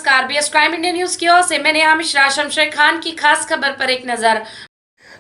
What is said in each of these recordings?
नमस्कार, BS crime India news की or से मैं नेहा मिश्रा। शमशेर खान की खास खबर पर एक नजर।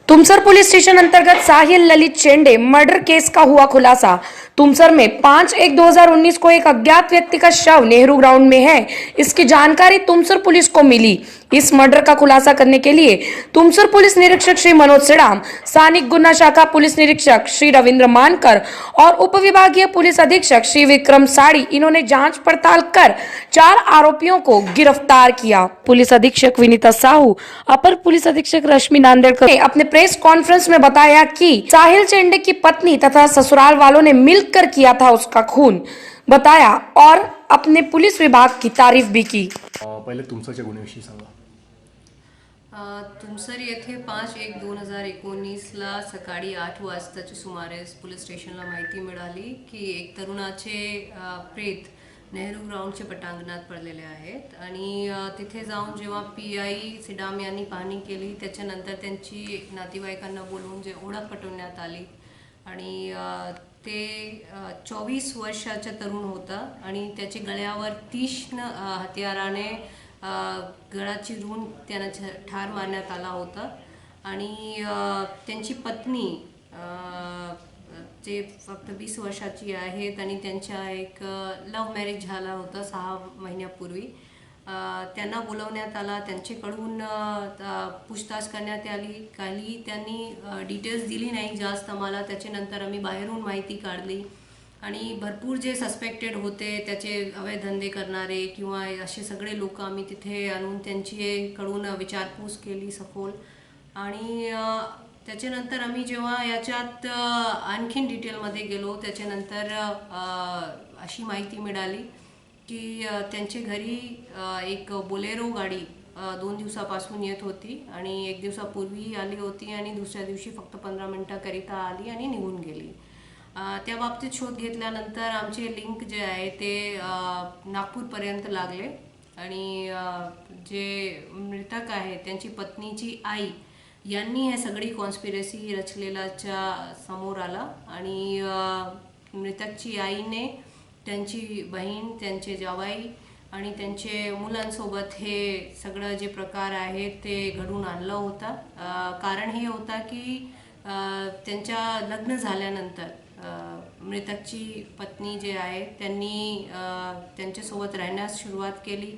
तुमसर पुलिस स्टेशन अंतर्गत साहिल ललित चेंडे मर्डर केस का हुआ खुलासा। तुमसर में 5/1/2019 को एक अज्ञात व्यक्ति का शव नेहरू ग्राउंड में है। इसकी जानकारी तुमसर पुलिस को मिली। इस मर्डर का खुलासा करने के लिए तुमसर पुलिस निरीक्षक श्री मनोज सिडाम, स्थानिक गुना शाखा पुलिस निरीक्षक श्री रविंद्र मानकर और उप विभागीय पुलिस अधीक्षक श्री विक्रम साड़ी इन्होंने जांच पड़ताल कर 4 आरोपियों को गिरफ्तार किया। पुलिस अधीक्षक विनीता साहू, अपर पुलिस अधीक्षक रश्मि नांदेड़कर ने अपने प्रेस कॉन्फ्रेंस में बताया कि साहिल चेंडे की पत्नी तथा ससुराल वालों ने मिलकर किया था उसका खून, बताया और अपने पुलिस विभाग की तारीफ भी की। पहिले तुमसरच्या गुन्ह्याविषयी सांगा। तुमसर येथे 5/1/2019ला सकाळी 8 वाजताच्या सुमारास पोलीस स्टेशनला माहिती मिळाली की एक तरुणाचे प्रेत नेहरू ग्राउंडच्या पटांगणात पडलेले आहेत आणि तिथे जाऊन जेव्हा PI सिडाम यांनी पाहणी केली त्याच्यानंतर त्यांची नातेवाईकांना बोलवून जे ओळख पटवण्यात आली आणि ते 24 वर्षाचा तरुण होता आणि त्याच्या गळ्यावर तीक्ष्ण हत्याराने गळा चिरून त्यांना ठार मारण्यात आला होता आणि त्यांची पत्नी जे फक्त 20 वर्षाची आहेत आणि त्यांच्या एक लव्ह मॅरेज झाला होता 6 महिन्यापूर्वी। त्यांना बोलवण्यात आला, त्यांच्याकडून पूछताछ करण्यात आली। काही त्यांनी डिटेल्स दिली नाही जास्त आम्हाला। त्याच्यानंतर आम्ही बाहेरून माहिती काढली आणि भरपूर जे सस्पेक्टेड होते त्याचे अवैध धंदे करणारे किंवा असे सगळे लोक आम्ही तिथे आणून त्यांच्याकडून विचारपूस केली सखोल आणि त्याच्यानंतर आम्ही जेव्हा याच्यात आणखीन डिटेलमध्ये गेलो त्याच्यानंतर अशी माहिती मिळाली की त्यांच्या घरी एक बोलेरो गाडी 2 दिवसापासून येत होती आणि 1 दिवसापूर्वी आली होती आणि दुसऱ्या दिवशी फक्त 15 मिनिटाकरिता आली आणि निघून गेली। त्या बाबतीत शोध घेतल्यानंतर आमचे लिंक जे आहे ते नागपूरपर्यंत लागले आणि जे मृतक आहे त्यांची पत्नीची आई यांनी हे सगळी कॉन्स्पिरसी रचलेल्याच्या समोर आला आणि मृतकची आईने त्यांची बहीण, त्यांचे जावाई आणि त्यांचे मुलांसोबत हे सगळं जे प्रकार आहे ते घडून आणलं होता। कारण हे होता की त्यांच्या लग्न झाल्यानंतर मृतकची पत्नी जे आहे त्यांनी त्यांच्यासोबत राहण्यास सुरुवात केली।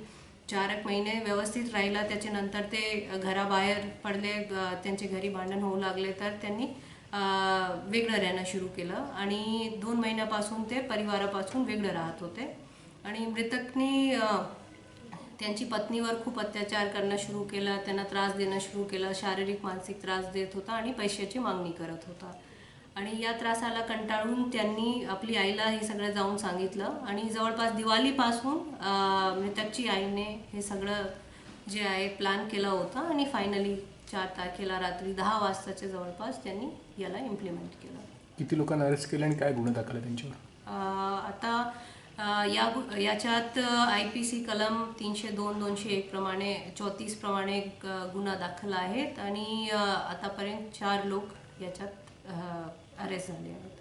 4 महिने व्यवस्थित राहिला, त्याच्यानंतर ते घराबाहेर पडले, त्यांचे घरी भांडण होऊ लागले तर त्यांनी वेगळं राहणं सुरू केलं आणि 2 महिन्यापासून ते परिवारापासून वेगळं राहत होते आणि मृतकनी त्यांची पत्नीवर खूप अत्याचार करणं सुरू केला, त्यांना त्रास देणं सुरू केला, शारीरिक मानसिक त्रास देत होता आणि पैशाची मागणी करत होता आणि या त्रासाला कंटाळून त्यांनी आपली आईला हे सगळं जाऊन सांगितलं आणि जवळपास दिवाळीपासून मृतकची आईने हे सगळं जे आहे प्लॅन केला होता आणि फायनली 4 तारखेला रात्री 10 वाजताच्या जवळपास त्यांनी याला इम्प्लिमेंट केलं। किती लोकांना अरेस्ट केलं आणि काय गुन्हा दाखल आहे त्यांच्यावर? आता याच्यात IPC कलम 302-201 प्रमाणे 34 प्रमाणे गुन्हा दाखल आहेत आणि आतापर्यंत 4 लोक याच्यात अरेस्ट झाले आहेत।